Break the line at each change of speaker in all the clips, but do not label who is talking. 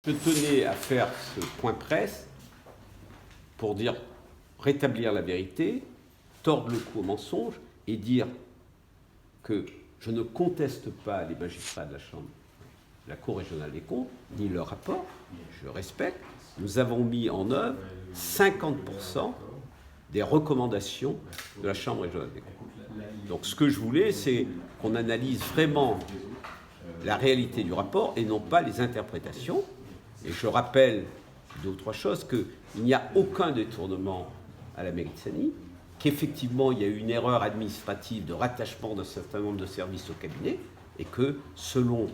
Je tenais à faire ce point presse pour dire, rétablir la vérité, tordre le cou au mensonge et dire que je ne conteste pas les magistrats de la Chambre, de la Cour régionale des comptes, ni leur rapport, je respecte. Nous avons mis en œuvre 50% des recommandations de la Chambre régionale des comptes. Donc ce que je voulais, c'est qu'on analyse vraiment la réalité du rapport et non pas les interprétations. Et je rappelle deux ou trois choses, qu'il n'y a aucun détournement à la mairie de Seny, qu'effectivement il y a eu une erreur administrative de rattachement d'un certain nombre de services au cabinet, et que selon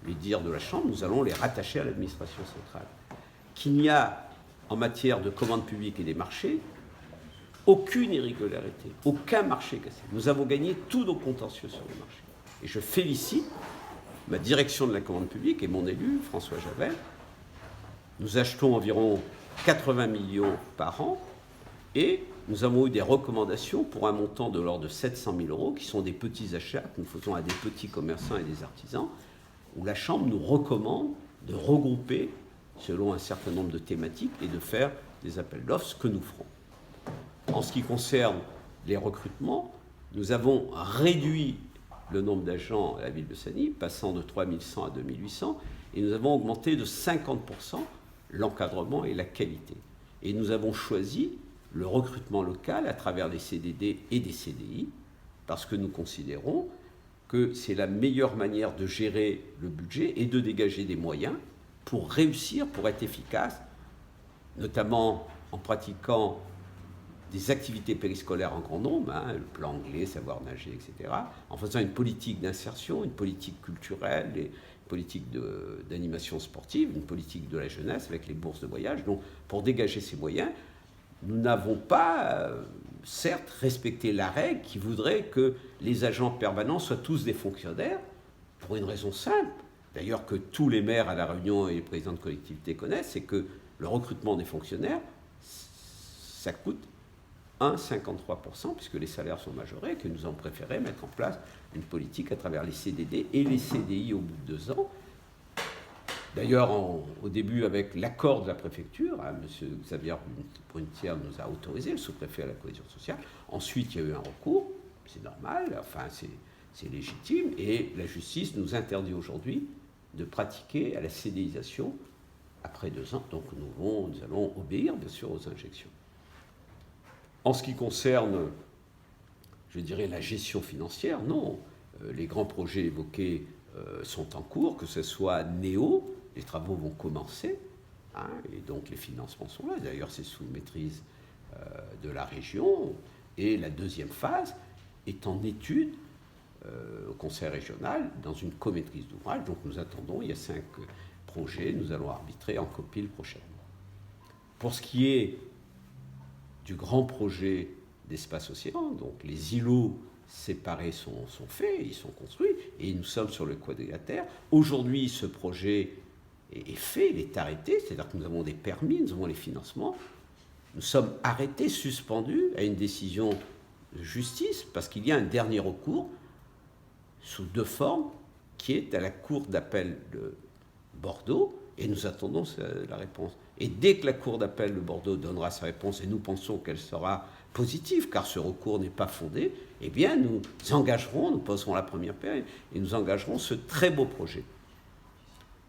les dires de la Chambre, nous allons les rattacher à l'administration centrale. Qu'il n'y a, en matière de commande publique et des marchés, aucune irrégularité, aucun marché cassé. Nous avons gagné tous nos contentieux sur le marché. Et je félicite ma direction de la commande publique et mon élu, François Javel. Nous achetons environ 80 millions par an et nous avons eu des recommandations pour un montant de l'ordre de 700 000 euros, qui sont des petits achats que nous faisons à des petits commerçants et des artisans, où la Chambre nous recommande de regrouper selon un certain nombre de thématiques et de faire des appels d'offres, ce que nous ferons. En ce qui concerne les recrutements, nous avons réduit le nombre d'agents à la ville de Seny, passant de 3100 à 2800, et nous avons augmenté de 50% l'encadrement et la qualité. Et nous avons choisi le recrutement local à travers des CDD et des CDI, parce que nous considérons que c'est la meilleure manière de gérer le budget et de dégager des moyens pour réussir, pour être efficace, notamment en pratiquant des activités périscolaires en grand nombre, le plan anglais, savoir nager, etc., en faisant une politique d'insertion, une politique culturelle, une politique d'animation sportive, une politique de la jeunesse avec les bourses de voyage. Donc, pour dégager ces moyens, nous n'avons pas, certes, respecté la règle qui voudrait que les agents permanents soient tous des fonctionnaires, pour une raison simple, d'ailleurs que tous les maires à La Réunion et les présidents de collectivités connaissent, c'est que le recrutement des fonctionnaires, ça coûte 1,53%, puisque les salaires sont majorés, que nous avons préféré mettre en place une politique à travers les CDD et les CDI au bout de 2 ans. D'ailleurs, au début, avec l'accord de la préfecture, M. Xavier Brunetière nous a autorisé, le sous-préfet à la cohésion sociale. Ensuite, il y a eu un recours, c'est normal, enfin, c'est légitime, et la justice nous interdit aujourd'hui de pratiquer à la CDIsation après 2 ans. Donc nous allons obéir, bien sûr, aux injections. En ce qui concerne, je dirais, la gestion financière, non. Les grands projets évoqués sont en cours, que ce soit Néo, les travaux vont commencer, et donc les financements sont là. D'ailleurs, c'est sous maîtrise de la région. Et la deuxième phase est en étude au conseil régional dans une comaîtrise d'ouvrage. Donc nous attendons, il y a 5 projets, nous allons arbitrer en copie prochainement. Pour ce qui est du grand projet d'espace océan, donc les îlots séparés sont faits, ils sont construits, et nous sommes sur le quadrilatère. Aujourd'hui, ce projet est fait, il est arrêté, c'est-à-dire que nous avons des permis, nous avons les financements. Nous sommes arrêtés, suspendus à une décision de justice, parce qu'il y a un dernier recours sous 2 formes, qui est à la Cour d'appel de Bordeaux, et nous attendons la réponse. Et dès que la Cour d'appel de Bordeaux donnera sa réponse, et nous pensons qu'elle sera positive, car ce recours n'est pas fondé, eh bien nous engagerons, nous poserons la première pierre, et nous engagerons ce très beau projet.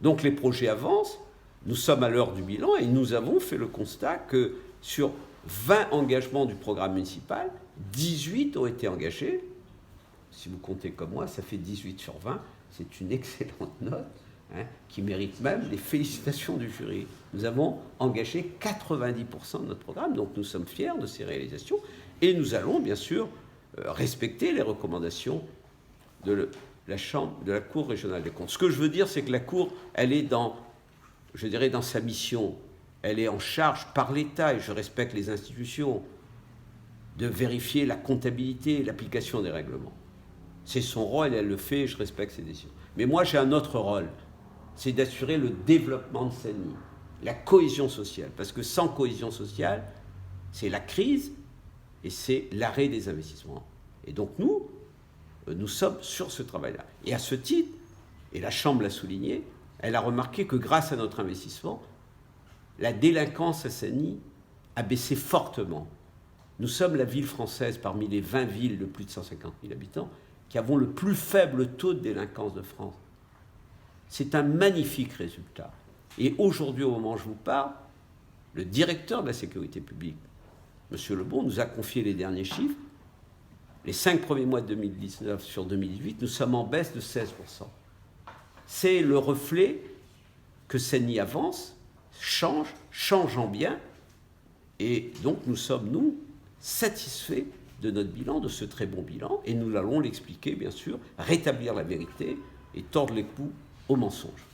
Donc les projets avancent, nous sommes à l'heure du bilan, et nous avons fait le constat que sur 20 engagements du programme municipal, 18 ont été engagés. Si vous comptez comme moi, ça fait 18 sur 20, c'est une excellente note. Qui mérite même les félicitations du jury. Nous avons engagé 90% de notre programme, donc nous sommes fiers de ces réalisations, et nous allons bien sûr respecter les recommandations de la Chambre, de la Cour régionale des comptes. Ce que je veux dire, c'est que la Cour, elle est dans sa mission, elle est en charge par l'État, et je respecte les institutions, de vérifier la comptabilité et l'application des règlements. C'est son rôle, elle le fait, et je respecte ses décisions. Mais moi, j'ai un autre rôle, c'est d'assurer le développement de Seny, la cohésion sociale. Parce que sans cohésion sociale, c'est la crise et c'est l'arrêt des investissements. Et donc nous sommes sur ce travail-là. Et à ce titre, et la Chambre l'a souligné, elle a remarqué que grâce à notre investissement, la délinquance à Saint-Denis a baissé fortement. Nous sommes la ville française parmi les 20 villes de plus de 150 000 habitants qui avons le plus faible taux de délinquance de France. C'est un magnifique résultat. Et aujourd'hui, au moment où je vous parle, le directeur de la sécurité publique, M. Lebon, nous a confié les derniers chiffres. Les 5 premiers mois de 2019 sur 2018, nous sommes en baisse de 16%. C'est le reflet que Saint-Denis avance, change en bien, et donc nous sommes, nous, satisfaits de notre bilan, de ce très bon bilan, et nous allons l'expliquer, bien sûr, rétablir la vérité et tordre les coups aux mensonges.